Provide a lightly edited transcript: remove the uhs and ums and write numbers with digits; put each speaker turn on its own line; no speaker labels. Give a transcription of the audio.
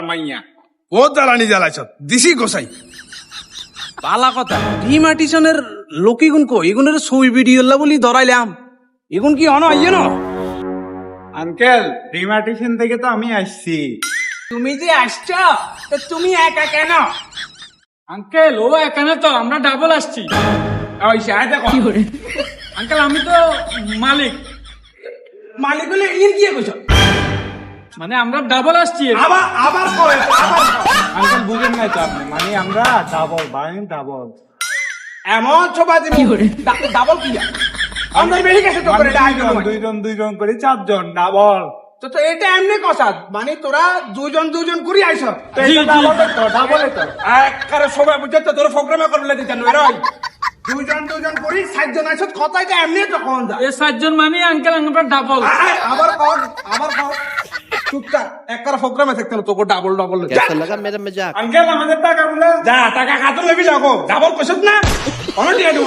মাইয়া
ও জ্বালানি জ্বালাইছ দিছি গোসাই
পালা কথা ডিমাটিশনের লোকিগুন কো এগুনের ছবি ভিডিও বলি ধরাইলাম এগুন কি অন আইয়ে না
আঙ্কেল ডিমার্টেশন থেকে তো আমি আসছি।
তুমি যে আসছো তুমি একা কেন?
আঙ্কেল ও এখানে তো আমরা ডাবল আসছি।
ওই সাথে
আঙ্কেল আমি তো মালিক,
মালিক বলে ইন কি কইছ?
মানে আমরা ডাবল আসছি।
আবার আবার কবে আঙ্কেল বুঝেন নাই তো আপনি, মানে আমরা ডাবল ডাবল
এমন ছোবা দিবি ডাবল কি আমাদের বেশি গেছে তো করে
দুইজন করে 4 জন ডাবল।
তো তো এটা এমনি কথা মানে তোরা দুজন করে আইছ
ডাবল তো
একবারে সবাই বুঝতে তো তোর প্রোগ্রামে করলে দিতেন এরাই দুজন করে 7 জন আইছ কথাই তো এমনি তো কোন যা
এই 7 জন মানে আঙ্কেল আমরা ডাবল।
আবার কর চুপটা একবারে প্রোগ্রামে থাকতে তো তোকে ডাবল
कैसा लगा मेरा मजाक?
আঙ্কেল আমাদের টাকা বলে
যা টাকা খাতুন লেবি লাগো ডাবল কইছত না অনেক দিয়ে দিও